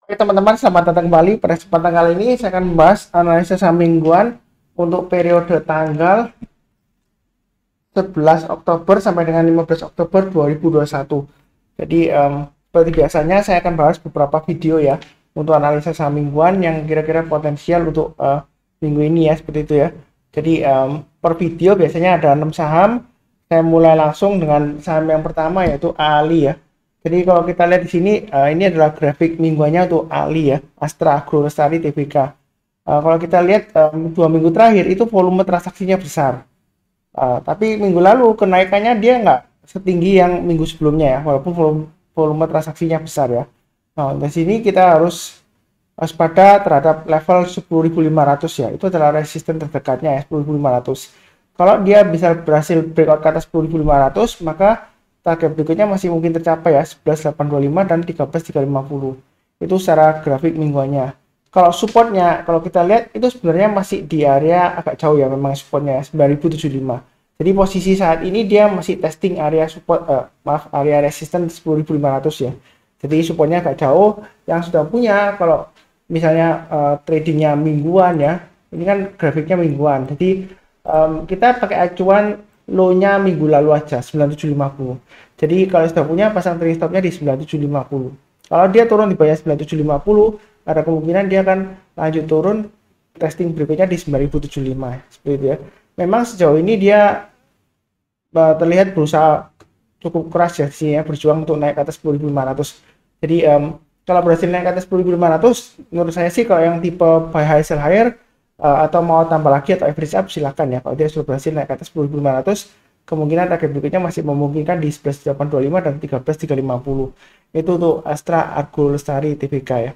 Oke teman-teman, selamat datang kembali. Pada kesempatan kali ini saya akan membahas analisa saham mingguan untuk periode tanggal 11 Oktober sampai dengan 15 Oktober 2021. Jadi seperti biasanya saya akan bahas beberapa video ya untuk analisa saham mingguan yang kira-kira potensial untuk minggu ini ya, seperti itu ya. Jadi per video biasanya ada 6 saham. Saya mulai langsung dengan saham yang pertama yaitu Ali ya. Jadi kalau kita lihat di sini, ini adalah grafik mingguannya untuk Ali ya, Astra Agro Lestari Tbk. Kalau kita lihat 2 minggu terakhir itu volume transaksinya besar, tapi minggu lalu kenaikannya dia nggak setinggi yang minggu sebelumnya ya, walaupun volume transaksinya besar ya. Nah, di sini kita harus waspada terhadap level 10.500 ya, itu adalah resisten terdekatnya ya, 10.500. Kalau dia bisa berhasil breakout ke atas 10.500, maka target berikutnya masih mungkin tercapai ya, 11.825 dan 13.350. Itu secara grafik mingguannya. Kalau supportnya, kalau kita lihat itu sebenarnya masih di area agak jauh ya, memang supportnya 9.075. Jadi posisi saat ini dia masih testing area support, area resisten 10.500 ya. Jadi supportnya agak jauh. Yang sudah punya, kalau misalnya tradingnya mingguan ya, ini kan grafiknya mingguan. Jadi kita pakai acuan low-nya minggu lalu aja 9750. Jadi kalau sudah punya, pasang trailing stop-nya di 9750. Kalau dia turun di bawah 9750, ada kemungkinan dia akan lanjut turun testing berikutnya di 9075 seperti itu ya. Memang sejauh ini dia terlihat berusaha cukup keras ya sih ya, berjuang untuk naik ke atas 10.500. Jadi kalau berhasil naik ke atas 10.500, menurut saya sih kalau yang tipe buy high sell higher atau mau tambah lagi atau average up silakan ya. Kalau dia sudah berhasil naik ke atas 10.500, kemungkinan target berikutnya masih memungkinkan di 11.825 dan 13.350. Itu untuk Astra Agro Lestari Tbk ya.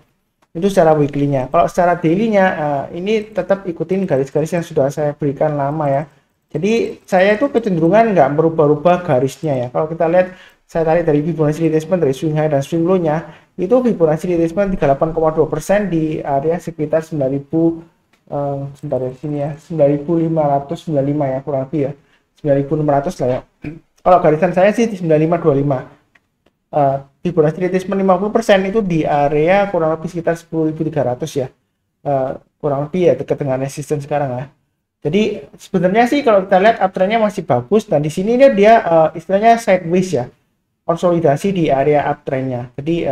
Itu secara weekly-nya. Kalau secara daily-nya, ini tetap ikutin garis-garis yang sudah saya berikan lama ya. Jadi saya itu kecenderungan nggak merubah-rubah garisnya ya. Kalau kita lihat, saya tarik dari Fibonacci retracement dari swing high dan swing low-nya, itu Fibonacci retracement 38,2% di area sekitar 9.000, sebentar ya, sini ya, 9.595 ya, kurang lebih ya, 9.600 lah ya. Kalau garisan saya sih di 9525. Fibonacci retracement 50% itu di area kurang lebih sekitar 10.300 ya, kurang lebih ya, dekat dengan resisten sekarang ya. Jadi sebenarnya sih kalau kita lihat uptrendnya masih bagus, dan di sini dia istilahnya sideways ya, konsolidasi di area uptrendnya. Jadi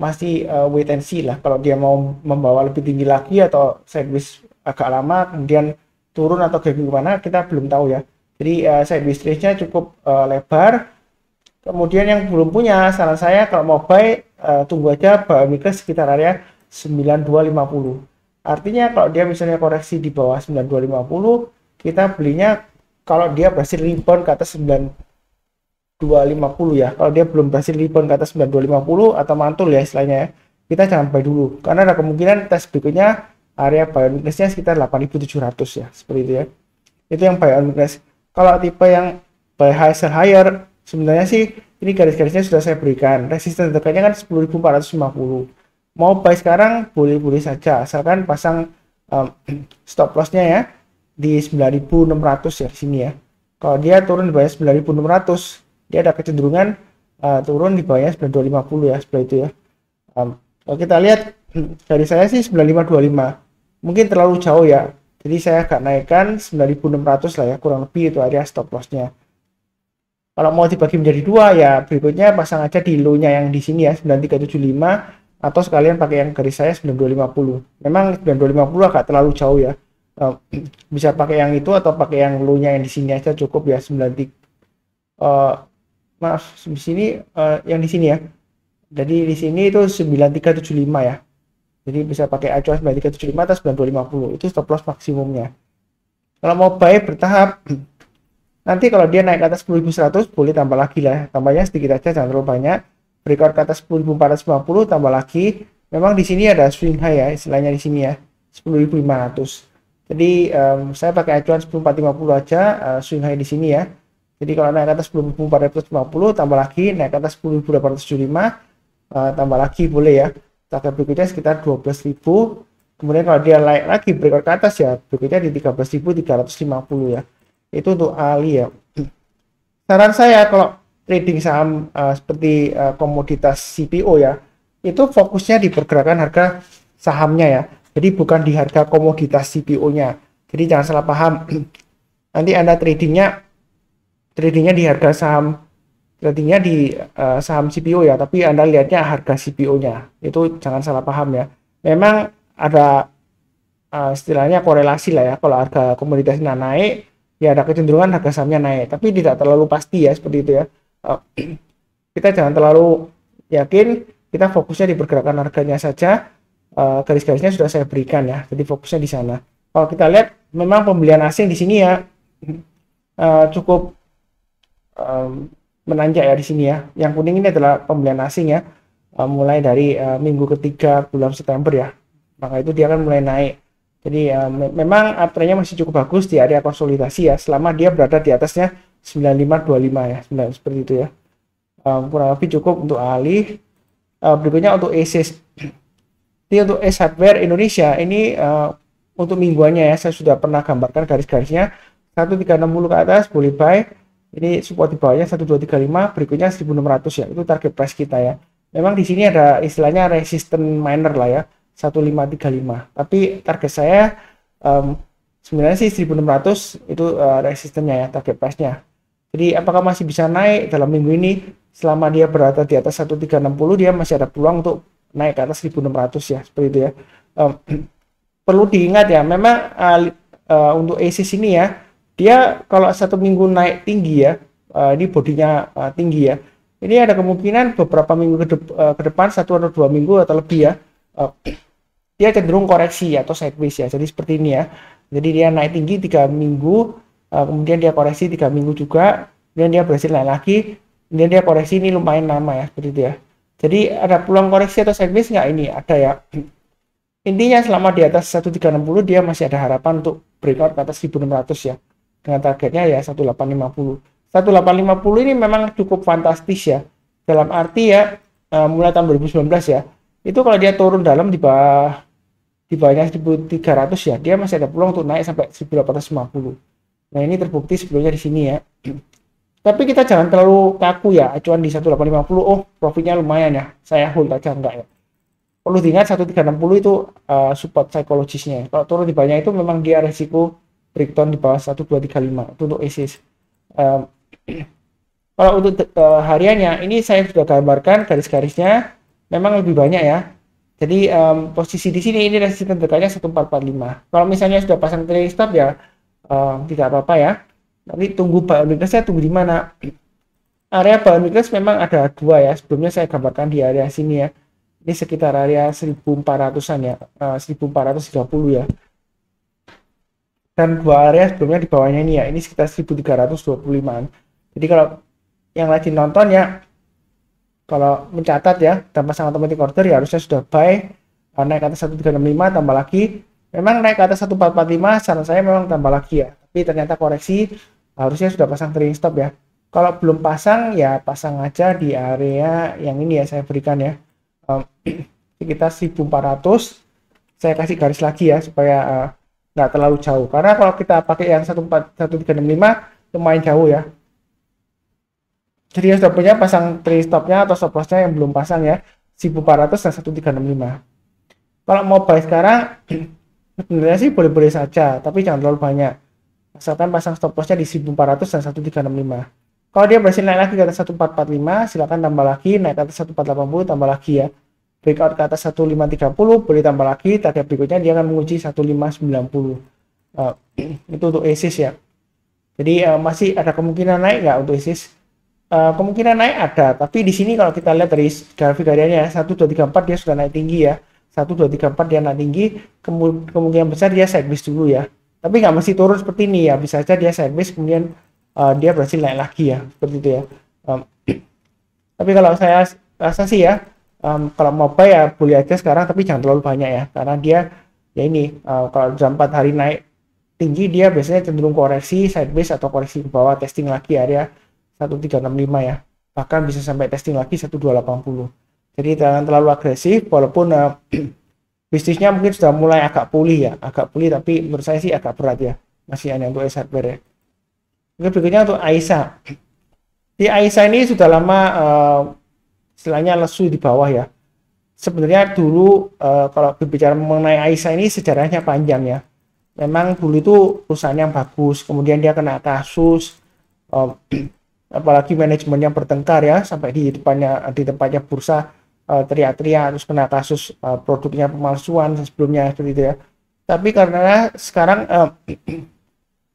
masih wait and see lah, kalau dia mau membawa lebih tinggi lagi atau sideways agak lama kemudian turun atau kayak gimana kita belum tahu ya. Jadi sideways range-nya cukup lebar. Kemudian yang belum punya, saran saya kalau mau buy, tunggu aja buy weakness sekitar area 9250. Artinya kalau dia misalnya koreksi di bawah 9250, kita belinya kalau dia berhasil rebound ke atas 9250 ya. Kalau dia belum berhasil rebound ke atas 9250 atau mantul ya istilahnya ya, kita jangan buy dulu, karena ada kemungkinan tes berikutnya area buy weakness-nya sekitar 8700 ya, seperti itu ya. Itu yang buy weakness. Kalau tipe yang buy high sell higher, sebenarnya sih ini garis-garisnya sudah saya berikan. Resisten terdekatnya kan 10.450. Mau buy sekarang boleh-boleh saja, asalkan pasang stop loss-nya ya di 9.600 ya di sini ya. Kalau dia turun di bawah 9.600, dia ada kecenderungan turun di bawahnya 9.250 ya, seperti itu ya. Kalau kita lihat dari saya sih 9.525 mungkin terlalu jauh ya. Jadi saya agak naikkan 9.600 lah ya, kurang lebih itu area stop loss-nya. Kalau mau dibagi menjadi dua ya, berikutnya pasang aja di low-nya yang di sini ya, 9375, atau sekalian pakai yang garis saya 9250. Memang 9250 agak terlalu jauh ya. Bisa pakai yang itu atau pakai yang low-nya yang di sini aja cukup ya, 93. Maaf, di sini yang di sini ya. Jadi di sini itu 9375 ya. Jadi bisa pakai acuan 9375 atau 9250. Itu stop loss maksimumnya. Kalau mau buy bertahap, nanti kalau dia naik ke atas 10.100 boleh tambah lagi lah, tambahnya sedikit aja, jangan terlalu banyak. Breakout ke atas 10.450 tambah lagi. Memang di sini ada swing high ya, istilahnya di sini ya, 10.500. Jadi saya pakai acuan 10.450 aja, swing high di sini ya. Jadi kalau naik ke atas 10.450 tambah lagi, naik ke atas 10.875 tambah lagi boleh ya. Target berikutnya sekitar 12.000. Kemudian kalau dia naik lagi breakout ke atas ya, berikutnya di 13.350 ya. Itu untuk Ali ya. Saran saya kalau trading saham seperti komoditas CPO ya, itu fokusnya di pergerakan harga sahamnya ya. Jadi bukan di harga komoditas CPO-nya. Jadi jangan salah paham. Nanti Anda tradingnya di harga saham, tradingnya di saham CPO ya, tapi Anda lihatnya harga CPO-nya. Itu jangan salah paham ya. Memang ada istilahnya korelasi lah ya. Kalau harga komoditasnya naik, ya ada kecenderungan harga sahamnya naik, tapi tidak terlalu pasti ya seperti itu ya. Kita jangan terlalu yakin, kita fokusnya di pergerakan harganya saja. Garis-garisnya sudah saya berikan ya, jadi fokusnya di sana. Kalau kita lihat memang pembelian asing di sini ya cukup menanjak ya di sini ya. Yang kuning ini adalah pembelian asing ya, mulai dari minggu ketiga bulan September ya, maka itu dia akan mulai naik. Jadi memang uptrendnya masih cukup bagus di area konsolidasi ya, selama dia berada di atasnya 9525 ya, seperti itu ya. Kurang lebih cukup untuk alih. Berikutnya untuk ASIS. Jadi untuk ACE Hardware Indonesia ini untuk mingguannya ya, saya sudah pernah gambarkan garis-garisnya. 1360 ke atas boleh buy. Ini support di bawahnya 1235, berikutnya 1600 ya. Itu target price kita ya. Memang di sini ada istilahnya resisten minor lah ya, 1535. Tapi target saya sebenarnya sih 1600 itu resistennya ya, target price-nya. Jadi apakah masih bisa naik dalam minggu ini? Selama dia berada di atas 1360, dia masih ada peluang untuk naik ke atas 1600 ya, seperti itu ya. Perlu diingat ya, memang untuk ASIS ini ya, dia kalau satu minggu naik tinggi ya, ini bodinya tinggi ya, ini ada kemungkinan beberapa minggu ke depan, 1 atau 2 minggu atau lebih ya, dia cenderung koreksi atau sideways ya. Jadi seperti ini ya, jadi dia naik tinggi 3 minggu, kemudian dia koreksi 3 minggu juga, kemudian dia berhasil naik lagi, kemudian dia koreksi, ini lumayan lama ya, seperti itu ya. Jadi ada peluang koreksi atau sideways nggak? Ini ada ya. Intinya selama di atas 1360 dia masih ada harapan untuk breakout ke atas 1600 ya. Dengan targetnya ya 1850. 1850 ini memang cukup fantastis ya. Dalam arti ya mulai tahun 2019 ya. Itu kalau dia turun dalam di bawahnya 1300 ya, dia masih ada peluang untuk naik sampai 1850. Nah, ini terbukti sebelumnya di sini ya. Tapi kita jangan terlalu kaku ya, acuan di 1850, oh profitnya lumayan ya, saya hold aja, enggak ya. Perlu diingat 1360 itu support psikologisnya. Kalau turun di bawahnya itu memang dia resiko breakdown di bawah 1235 itu untuk ASIS. Kalau untuk hariannya, ini saya sudah gambarkan garis-garisnya, memang lebih banyak ya. Jadi posisi di sini ini resisten dekatnya 1445. Kalau misalnya sudah pasang trailing stop ya tidak apa-apa ya. Nanti tunggu buy on weakness-nya, tunggu di mana. Area buy on weakness memang ada dua ya. Sebelumnya saya gambarkan di area sini ya. Ini sekitar area 1400-an ya, 1430 ya. Dan dua area sebelumnya di bawahnya ini ya, ini sekitar 1325-an. Jadi kalau yang rajin nonton ya, kalau mencatat ya, tanpa sangat automatic order ya harusnya sudah buy, naik ke atas 1365 tambah lagi. Memang naik ke atas 1445, saran saya memang tambah lagi ya. Tapi ternyata koreksi, harusnya sudah pasang trailing stop ya. Kalau belum pasang ya pasang aja di area yang ini ya, saya berikan ya. Sekitar 1400. Saya kasih garis lagi ya supaya nggak terlalu jauh. Karena kalau kita pakai yang 1365 lumayan jauh ya. Jadi yang sudah punya pasang trailing stopnya atau stop lossnya, yang belum pasang ya 1400 dan 1365. Kalau mau buy sekarang sebenarnya sih boleh-boleh saja, tapi jangan terlalu banyak. Asalkan pasang stop lossnya di 1400 dan 1365. Kalau dia berhasil naik lagi ke atas 1445, silakan tambah lagi, naik ke atas 1480 tambah lagi ya. Breakout ke atas 1530 boleh tambah lagi, target berikutnya dia akan menguji 1590. Itu untuk ASIS ya. Jadi masih ada kemungkinan naik nggak untuk ASIS? Kemungkinan naik ada, tapi di sini kalau kita lihat dari grafik hariannya 1 2 3 4 dia sudah naik tinggi ya. 1 2 3 4 dia naik tinggi, kemungkinan besar dia sideways dulu ya. Tapi nggak mesti turun seperti ini ya, bisa saja dia sideways kemudian dia berhasil naik lagi ya, seperti itu ya. Tapi kalau saya rasa sih ya, kalau mau buy ya boleh aja sekarang, tapi jangan terlalu banyak ya, karena dia ya ini kalau dalam 4 hari naik tinggi dia biasanya cenderung koreksi sideways atau koreksi ke bawah, testing lagi area 1365 ya, bahkan bisa sampai testing lagi 1280. Jadi jangan terlalu agresif, walaupun bisnisnya mungkin sudah mulai agak pulih ya, tapi menurut saya sih agak berat ya, masih hanya untuk ACE Hardware ya. Oke, berikutnya untuk AISA. Di AISA ini sudah lama istilahnya lesu di bawah ya. sebenarnya dulu kalau berbicara mengenai Aisyah ini sejarahnya panjang ya. Memang dulu itu perusahaan yang bagus, kemudian dia kena kasus, apalagi manajemennya bertengkar ya, sampai di tempatnya bursa teriak-teriak, terus kena kasus produknya pemalsuan sebelumnya seperti itu ya. Tapi karena sekarang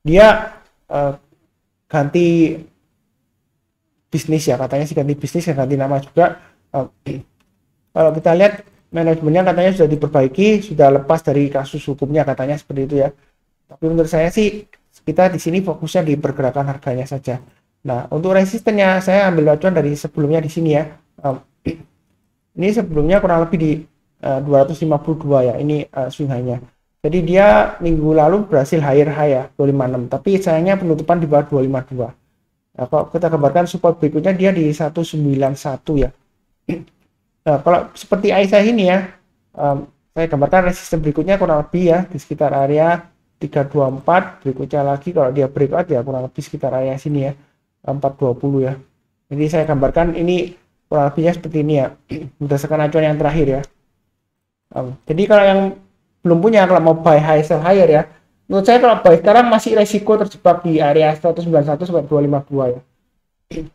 dia ganti bisnis ya, katanya sih ganti bisnis ya, ganti nama juga. Kalau kita lihat manajemennya katanya sudah diperbaiki, sudah lepas dari kasus hukumnya katanya seperti itu ya. Tapi menurut saya sih kita di sini fokusnya di pergerakan harganya saja. Nah, untuk resistennya saya ambil acuan dari sebelumnya di sini ya. Ini sebelumnya kurang lebih di 252 ya. Ini swing high-nya. Jadi dia minggu lalu berhasil higher high ya 256, tapi sayangnya penutupan di bawah 252. Nah, kalau kita gambarkan support berikutnya dia di 191 ya. Nah, kalau seperti Aisyah ini ya, saya gambarkan resisten berikutnya kurang lebih ya di sekitar area 324, berikutnya lagi kalau dia breakout ya kurang lebih sekitar area sini ya 420 ya. Jadi saya gambarkan ini kurang lebihnya seperti ini ya berdasarkan acuan yang terakhir ya. Jadi kalau yang belum punya, kalau mau buy high sell higher ya, menurut saya kalau buy sekarang masih resiko terjebak di area 191 sampai 252 ya.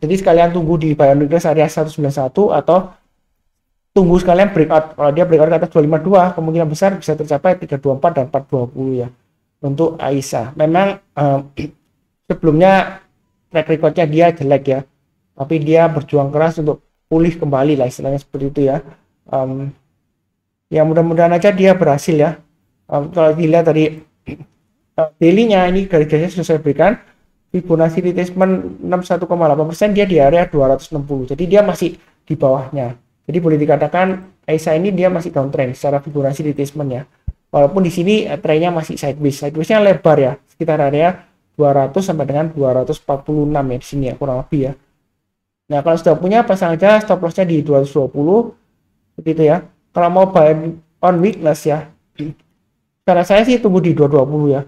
Jadi sekalian tunggu di buy on weakness area 191 atau tunggu sekalian breakout. Kalau dia breakout ke atas 252, kemungkinan besar bisa tercapai 324 dan 420 ya. Untuk Aisyah, memang sebelumnya track recordnya dia jelek ya, tapi dia berjuang keras untuk pulih kembali lah istilahnya seperti itu ya. Ya mudah-mudahan aja dia berhasil ya. Kalau dilihat dari daily-nya ini garis-garisnya sudah saya berikan, Fibonacci retracement 61,8%, dia di area 260, jadi dia masih di bawahnya. Jadi boleh dikatakan Aisyah ini dia masih downtrend secara Fibonacci retracement ya. Walaupun di sini trennya masih sideways-nya lebar ya, sekitar area 200 sampai dengan 246 ya di sini ya kurang lebih ya. Nah, kalau sudah punya pasang aja stop loss-nya di 220 seperti itu ya. Kalau mau buy on weakness ya, cara saya sih tunggu di 220 ya.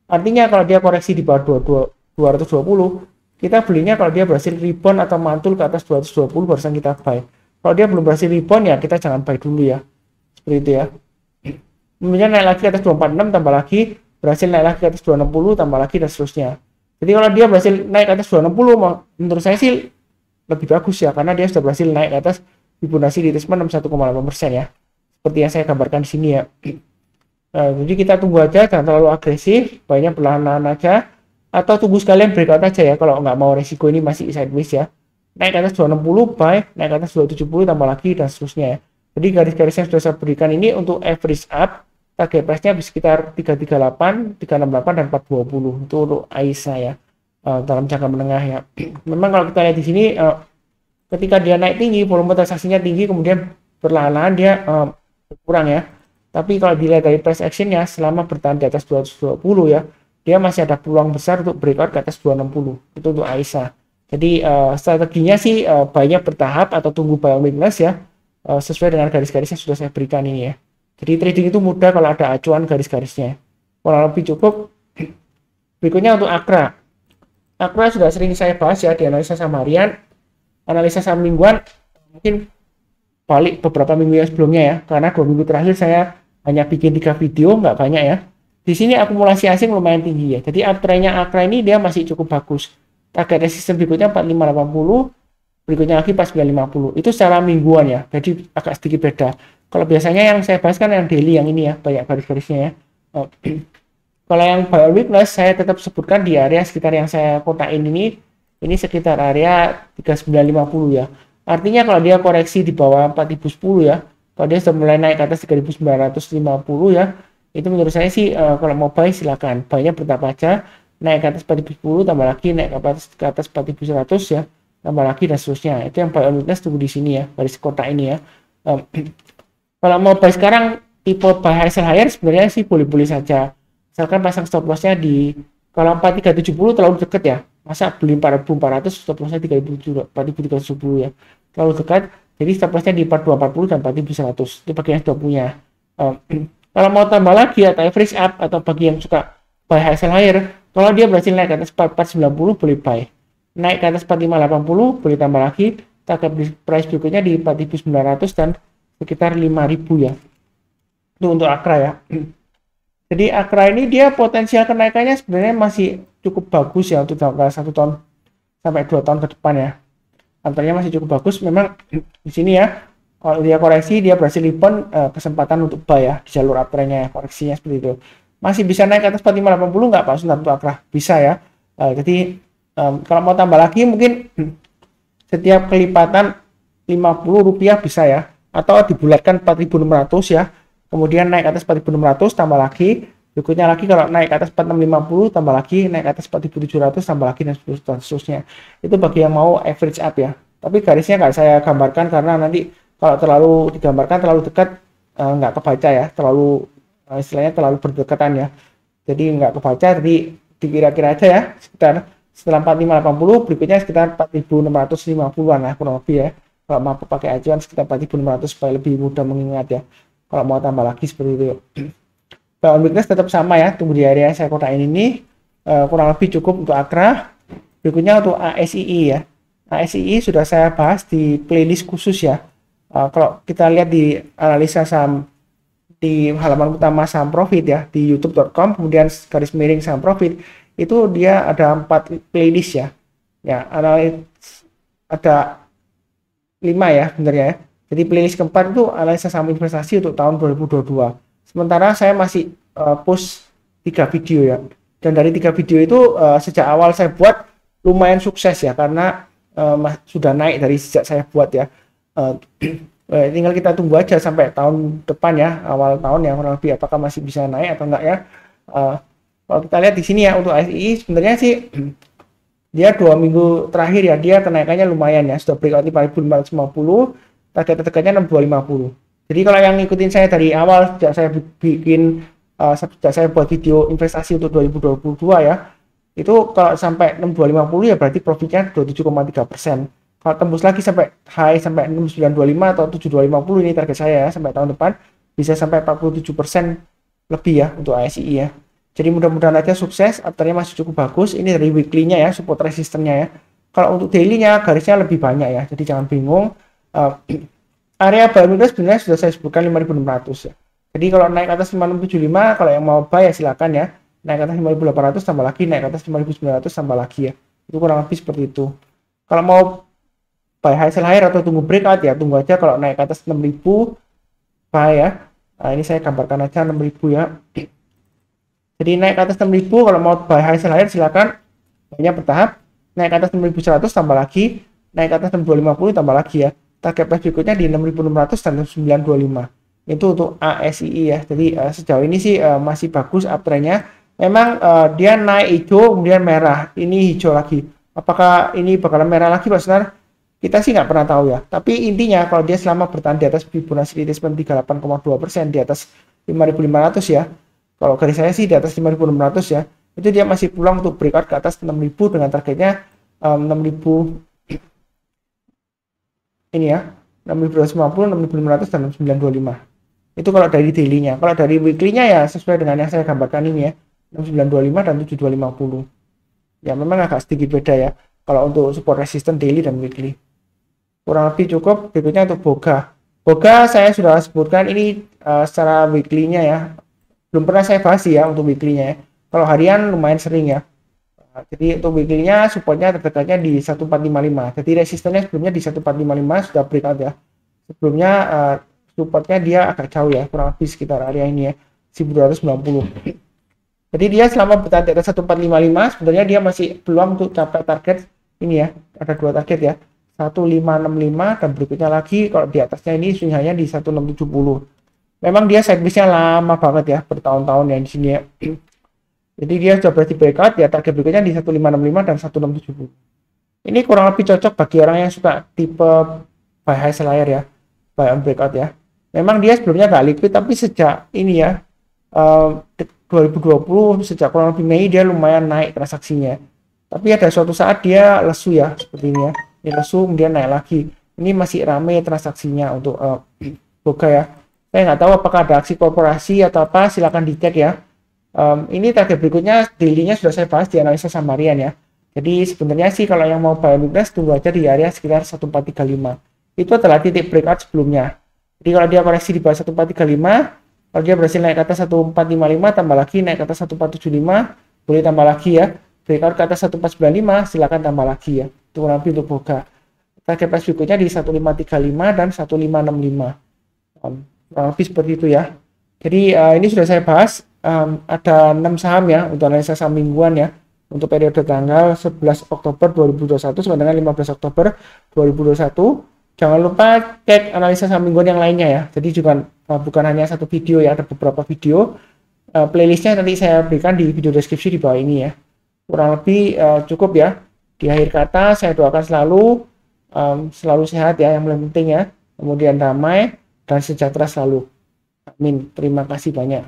Artinya kalau dia koreksi di bawah 220, kita belinya kalau dia berhasil rebound atau mantul ke atas 220 barusan kita buy. Kalau dia belum berhasil rebound ya kita jangan buy dulu ya. Seperti itu ya. Kemudian naik lagi ke atas 246, tambah lagi, berhasil naik lagi ke atas 260, tambah lagi dan seterusnya. Jadi kalau dia berhasil naik ke atas 260, menurut saya sih lebih bagus ya, karena dia sudah berhasil naik ke atas Fibonacci retracement 61,8% ya. Seperti yang saya gambarkan di sini ya. Nah, jadi kita tunggu aja, jangan terlalu agresif, banyak perlahan-lahan aja, atau tunggu sekalian breakout aja ya, kalau nggak mau resiko ini masih sideways ya. Naik ke atas 260, buy, naik ke atas 270, tambah lagi dan seterusnya ya. Jadi garis-garis yang sudah saya berikan ini untuk average up, target price-nya di sekitar 338, 368 dan 420 itu untuk Aisyah ya, dalam jangka menengah ya. Memang kalau kita lihat di sini ketika dia naik tinggi, volume transaksinya tinggi, kemudian perlahan-lahan dia berkurang ya. Tapi kalau dilihat dari price action-nya selama bertahan di atas 220 ya, dia masih ada peluang besar untuk breakout ke atas 260. Itu untuk Aisyah. Jadi strateginya sih banyak bertahap atau tunggu buy on weakness ya, sesuai dengan garis-garis yang sudah saya berikan ini ya. Jadi trading itu mudah kalau ada acuan garis-garisnya. Kurang lebih cukup. Berikutnya untuk Akra. Akra sudah sering saya bahas ya di analisa saham harian. Analisa saham mingguan mungkin balik beberapa minggu yang sebelumnya ya, karena 2 minggu terakhir saya hanya bikin 3 video, nggak banyak ya. Di sini akumulasi asing lumayan tinggi ya, jadi uptrendnya Akra ini dia masih cukup bagus. Target resisten berikutnya 4580, berikutnya lagi 4950. Itu secara mingguan ya, jadi agak sedikit beda. Kalau biasanya yang saya bahas kan yang daily yang ini ya, banyak garis-garisnya ya. Kalau yang buy on weakness saya tetap sebutkan di area sekitar yang saya kotain ini sekitar area 3950 ya. Artinya kalau dia koreksi di bawah 4010 ya, kalau dia sudah mulai naik ke atas 3950 ya, itu menurut saya sih kalau mau buy silakan. Buy-nya bertahap aja, naik ke atas 4010, tambah lagi naik ke atas 4100 ya, tambah lagi dan seterusnya. Itu yang buy on weakness tunggu di sini ya, garis kotak ini ya. Kalau mau buy sekarang tipe buy high sell higher sebenarnya sih boleh-boleh saja. Misalkan pasang stop loss-nya di kalau 4370 terlalu dekat ya. Masa beli 4400 stop loss-nya 4370 ya. Terlalu dekat. Jadi stop loss-nya di 4240 dan 4100. Itu bagi yang sudah punya. Kalau mau tambah lagi atau average up atau bagi yang suka buy high sell higher, kalau dia berhasil naik ke atas 4490 boleh buy. Naik ke atas 4580 boleh tambah lagi. Target price berikutnya di 4900 dan sekitar 5.000 ya. Itu untuk Akra ya. Jadi Akra ini dia potensial kenaikannya sebenarnya masih cukup bagus ya untuk jangka 1 tahun sampai 2 tahun ke depan ya. Antaranya masih cukup bagus. Memang di sini ya, kalau dia koreksi dia berhasil rebound, kesempatan untuk buy ya di jalur uptrendnya ya, koreksinya seperti itu. Masih bisa naik ke atas 4580 nggak Pak Sunat untuk Akra? Bisa ya. Jadi kalau mau tambah lagi mungkin setiap kelipatan Rp50 bisa ya, atau dibulatkan 4.600 ya, kemudian naik ke atas 4.600 tambah lagi, berikutnya lagi kalau naik ke atas 4650 tambah lagi, naik ke atas 4.700 tambah lagi, dan seterusnya. Itu bagi yang mau average up ya, tapi garisnya nggak saya gambarkan karena nanti kalau terlalu digambarkan terlalu dekat, nggak kebaca ya, terlalu istilahnya terlalu berdekatan ya, jadi nggak kebaca. Jadi dikira-kira aja ya, sekitar setelah 4580 berikutnya sekitar 4650-an lah kurang lebih ya. Kalau mau pakai acuan sekitar 4600 supaya lebih mudah mengingat ya, kalau mau tambah lagi seperti itu. Bawaan weakness tetap sama ya, tunggu di area saya kotakin ini, kurang lebih cukup untuk Akra. Berikutnya untuk ASII ya. ASII sudah saya bahas di playlist khusus ya. Kalau kita lihat di analisa saham di halaman utama saham profit ya, di youtube.com kemudian garis miring saham profit, itu dia ada 4 playlist ya. Ya, ada 5 ya sebenarnya ya. Jadi playlist keempat itu analisa saham investasi untuk tahun 2022. Sementara saya masih post 3 video ya. Dan dari 3 video itu sejak awal saya buat lumayan sukses ya, karena sudah naik dari sejak saya buat ya. Tinggal kita tunggu aja sampai tahun depan ya, awal tahun ya kurang lebih, apakah masih bisa naik atau enggak ya. Kalau kita lihat di sini ya untuk ASI sebenarnya sih dia 2 minggu terakhir ya, dia kenaikannya lumayan ya, sudah breakout 5.450, target terdekannya 6.250. Jadi kalau yang ngikutin saya dari awal sejak saya bikin sejak saya buat video investasi untuk 2022 ya, itu kalau sampai 6.250 ya berarti profitnya 27,3%. Kalau tembus lagi sampai high sampai 6925 atau 7250, ini target saya ya, sampai tahun depan bisa sampai 47% lebih ya untuk ASI ya. Jadi mudah-mudahan aja sukses, uptrendnya masih cukup bagus. Ini dari weekly-nya ya, support resistennya ya. Kalau untuk daily-nya garisnya lebih banyak ya, jadi jangan bingung. Area buy sebenarnya sudah saya sebutkan 5.600 ya. Jadi kalau naik atas 5675, kalau yang mau buy ya silakan ya. Naik atas 5.800 tambah lagi, naik atas 5.900 tambah lagi ya. Itu kurang lebih seperti itu. Kalau mau buy high sell higher atau tunggu breakout ya, tunggu aja kalau naik atas 6.000 buy ya. Nah, ini saya gambarkan aja 6.000 ya. Jadi naik ke atas 6.000 kalau mau buy high sell higher silakan, banyak bertahap. Naik ke atas 6.100 tambah lagi, naik ke atas 6.250 tambah lagi ya. Target price berikutnya di 6.600 dan 925. Itu untuk ASII ya. Jadi sejauh ini sih masih bagus uptrendnya. Memang dia naik hijau kemudian merah, ini hijau lagi. Apakah ini bakalan merah lagi Pak Senar? Kita sih nggak pernah tahu ya. Tapi intinya kalau dia selama bertahan di atas Fibonacci retracement 38,2% di atas 5.500 ya. Kalau garis saya sih di atas 5.600 ya, itu dia masih peluang untuk breakout ke atas 6.000 dengan targetnya 6.000 ini ya, 6.250, 6.500 dan 925. Itu kalau dari daily-nya. Kalau dari weekly-nya ya sesuai dengan yang saya gambarkan ini ya, 6925 dan 7250. Ya memang agak sedikit beda ya kalau untuk support resistance daily dan weekly. Kurang lebih cukup. Berikutnya untuk Boga. Boga saya sudah sebutkan ini secara weekly-nya ya. Belum pernah saya bahas ya untuk weekly-nya ya. Kalau harian lumayan sering ya. Jadi untuk weekly-nya supportnya terdekatnya di 1455. Jadi resistennya sebelumnya di 1455 sudah breakout ya. Sebelumnya supportnya dia agak jauh ya, kurang lebih sekitar area ini ya, 1290. Jadi dia selama bertahan di atas 1455 sebenarnya dia masih peluang untuk capai target ini ya. Ada 2 target ya. 1565 dan berikutnya lagi kalau di atasnya ini swing-nya di 1670. Memang dia sideways-nya lama banget ya, bertahun-tahun ya di sini ya. Jadi dia sudah berarti breakout ya, target berikutnya di 1565 dan 1670. Ini kurang lebih cocok bagi orang yang suka tipe buy high sell higher ya, buy on breakout ya. Memang dia sebelumnya nggak liquid, tapi sejak ini ya 2020 sejak kurang lebih Mei dia lumayan naik transaksinya. Tapi ada suatu saat dia lesu ya, seperti ini ya. Ini lesu kemudian naik lagi. Ini masih rame transaksinya untuk Boga ya. Saya nggak tahu apakah ada aksi korporasi atau apa, silakan dicek ya. Ini target berikutnya daily-nya sudah saya bahas di analisa samarian ya. Jadi sebenarnya sih kalau yang mau buy weakness tunggu aja di area sekitar 1435. Itu adalah titik breakout sebelumnya. Jadi kalau dia koreksi di bawah 1435, kalau dia berhasil naik ke atas 1455, tambah lagi, naik ke atas 1475, boleh tambah lagi ya. Breakout ke atas 1495, silakan tambah lagi ya. Itu kurang lebih untuk Boga. Target price berikutnya di 1535 dan 1565. Kurang lebih seperti itu ya. Jadi ini sudah saya bahas. Ada 6 saham ya untuk analisa saham mingguan ya. Untuk periode tanggal 11 Oktober 2021 sampai dengan 15 Oktober 2021. Jangan lupa cek analisa saham mingguan yang lainnya ya. Jadi juga bukan hanya satu video ya, ada beberapa video. Playlistnya nanti saya berikan di video deskripsi di bawah ini ya. Kurang lebih cukup ya. Di akhir kata saya doakan selalu sehat ya, yang paling penting ya. Kemudian damai dan sejahtera selalu. Amin. Terima kasih banyak.